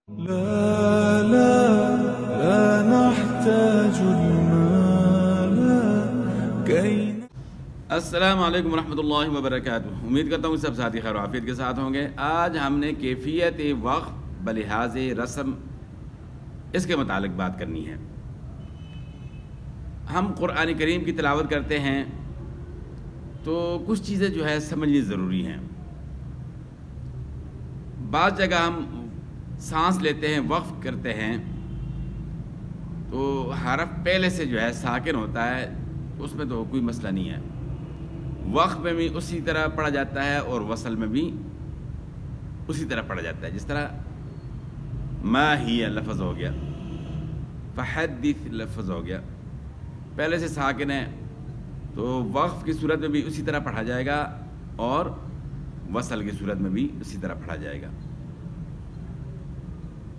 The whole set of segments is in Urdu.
لا لا لا نحتاج المال كي السلام علیکم ورحمۃ اللہ وبرکاتہ۔ امید کرتا ہوں سب ساتھی خیر و عافیت کے ساتھ ہوں گے۔ آج ہم نے کیفیت وقف بلحاظ رسم اس کے متعلق بات کرنی ہے۔ ہم قرآن کریم کی تلاوت کرتے ہیں تو کچھ چیزیں جو ہے سمجھنی ضروری ہیں۔ بعض جگہ ہم سانس لیتے ہیں، وقف کرتے ہیں تو حرف پہلے سے جو ہے ساکن ہوتا ہے، اس میں تو کوئی مسئلہ نہیں ہے۔ وقف میں بھی اسی طرح پڑھا جاتا ہے اور وصل میں بھی اسی طرح پڑھا جاتا ہے۔ جس طرح ما ہی لفظ ہو گیا، فحدث لفظ ہو گیا، پہلے سے ساکن ہے تو وقف کی صورت میں بھی اسی طرح پڑھا جائے گا اور وصل کی صورت میں بھی اسی طرح پڑھا جائے گا۔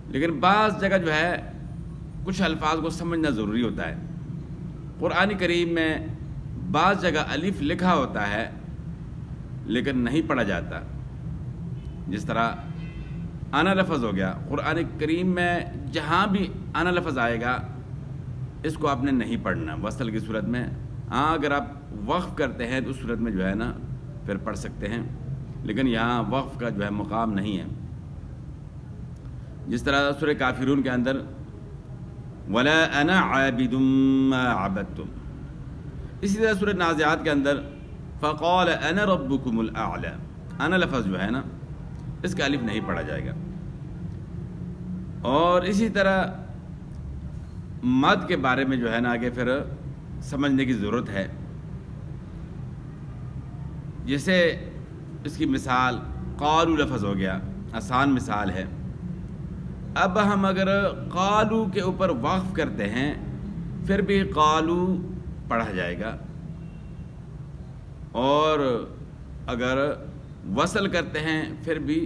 لیکن بعض جگہ جو ہے کچھ الفاظ کو سمجھنا ضروری ہوتا ہے۔ قرآن کریم میں بعض جگہ الف لکھا ہوتا ہے لیکن نہیں پڑھا جاتا۔ جس طرح انا لفظ ہو گیا، قرآن کریم میں جہاں بھی انا لفظ آئے گا اس کو آپ نے نہیں پڑھنا وصل کی صورت میں۔ ہاں اگر آپ وقف کرتے ہیں تو اس صورت میں جو ہے نا پھر پڑھ سکتے ہیں، لیکن یہاں وقف کا جو ہے مقام نہیں ہے۔ جس طرح سورہ کافرون کے اندر وَلَا أَنَا عَابِدٌ مَّا عَبَدتُّمْ، اسی طرح سورہ نازعات کے اندر فَقَالَ أَنَا رَبُّكُمُ الْأَعْلَى، انا لفظ جو ہے نا اس کا الف نہیں پڑھا جائے گا۔ اور اسی طرح مد کے بارے میں جو ہے نا آگے پھر سمجھنے کی ضرورت ہے۔ جیسے اس کی مثال قالو لفظ ہو گیا، آسان مثال ہے۔ اب ہم اگر قالو کے اوپر وقف کرتے ہیں پھر بھی قالو پڑھا جائے گا، اور اگر وصل کرتے ہیں پھر بھی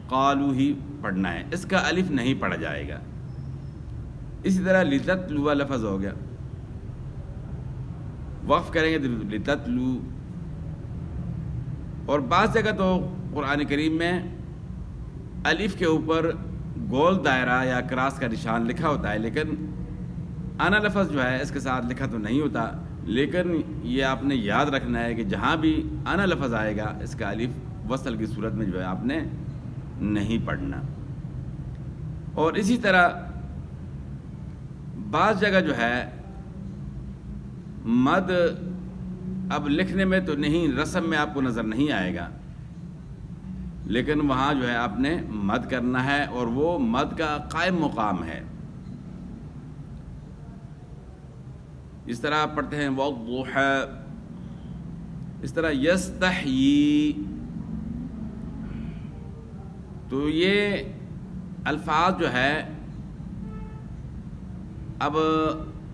قالو ہی پڑھنا ہے، اس کا الف نہیں پڑھا جائے گا۔ اسی طرح لتتلو لفظ ہو گیا، وقف کریں گے تو لتتلو۔ اور بعض جگہ تو قرآن کریم میں الف کے اوپر گول دائرہ یا کراس کا نشان لکھا ہوتا ہے، لیکن انا لفظ جو ہے اس کے ساتھ لکھا تو نہیں ہوتا۔ لیکن یہ آپ نے یاد رکھنا ہے کہ جہاں بھی انا لفظ آئے گا اس کا الف وصل کی صورت میں جو ہے آپ نے نہیں پڑھنا۔ اور اسی طرح بعض جگہ جو ہے مد اب لکھنے میں تو نہیں، رسم میں آپ کو نظر نہیں آئے گا، لیکن وہاں جو ہے آپ نے مد کرنا ہے اور وہ مد کا قائم مقام ہے۔ اس طرح آپ پڑھتے ہیں وَالضُّحَىٰ، اس طرح یستحیی، تو یہ الفاظ جو ہے اب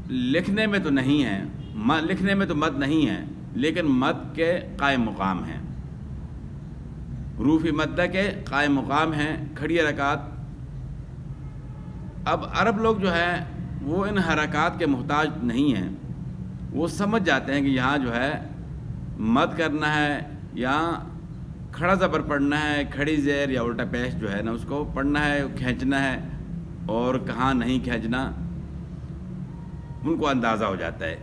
لکھنے میں تو نہیں ہیں، لکھنے میں تو مد نہیں ہے لیکن مد کے قائم مقام ہیں، حروف مدہ کے قائم مقام ہیں، کھڑی حرکات۔ اب عرب لوگ جو ہے وہ ان حرکات کے محتاج نہیں ہیں، وہ سمجھ جاتے ہیں کہ یہاں جو ہے مد کرنا ہے، یہاں کھڑا زبر پڑھنا ہے، کھڑی زیر یا الٹا پیش جو ہے نا اس کو پڑھنا ہے، کھینچنا ہے، اور کہاں نہیں کھینچنا ان کو اندازہ ہو جاتا ہے۔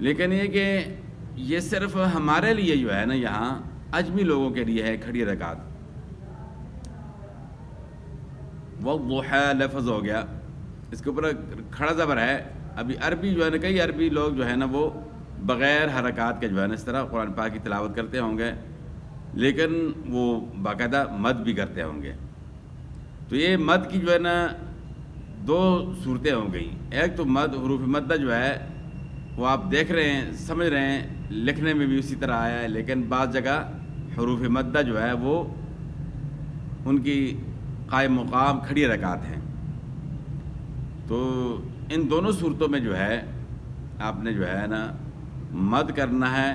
لیکن یہ کہ یہ صرف ہمارے لیے جو ہے نا یہاں اجمی لوگوں کے لیے ہے کھڑی حرکات۔ والضحیٰ لفظ ہو گیا، اس کے اوپر کھڑا زبر ہے۔ ابھی عربی جو ہے نا کئی عربی لوگ جو ہے نا وہ بغیر حرکات کے جو ہے نا اس طرح قرآن پاک کی تلاوت کرتے ہوں گے، لیکن وہ باقاعدہ مد بھی کرتے ہوں گے۔ تو یہ مد کی جو ہے نا دو صورتیں ہو گئیں۔ ایک تو مد حروف مدہ جو ہے وہ آپ دیکھ رہے ہیں، سمجھ رہے ہیں، لکھنے میں بھی اسی طرح آیا ہے، لیکن بعض جگہ حروف مدہ جو ہے وہ ان کی قائم مقام کھڑی حرکات ہیں۔ تو ان دونوں صورتوں میں جو ہے آپ نے جو ہے نا مد کرنا ہے،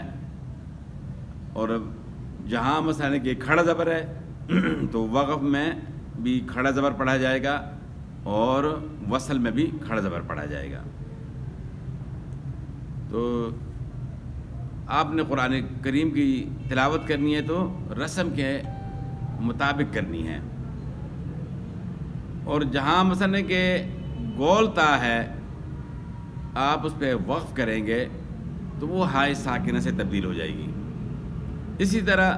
اور جہاں مثلا کہ کھڑا زبر ہے تو وقف میں بھی کھڑا زبر پڑھا جائے گا اور وصل میں بھی کھڑا زبر پڑھا جائے گا۔ تو آپ نے قرآن کریم کی تلاوت کرنی ہے تو رسم کے مطابق کرنی ہے۔ اور جہاں مثلا کہ گول تا ہے آپ اس پہ وقف کریں گے تو وہ ہائے ساکنہ سے تبدیل ہو جائے گی. اسی طرح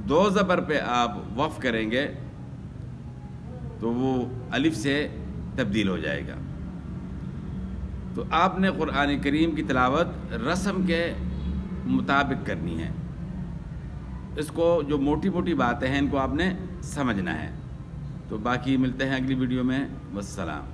دو زبر پہ آپ وقف کریں گے تو وہ الف سے تبدیل ہو جائے گا. تو آپ نے قرآن کریم کی تلاوت رسم کے مطابق کرنی ہے. اس کو جو موٹی موٹی باتیں ہیں ان کو آپ نے سمجھنا ہے. تو باقی ملتے ہیں اگلی ویڈیو میں. والسلام.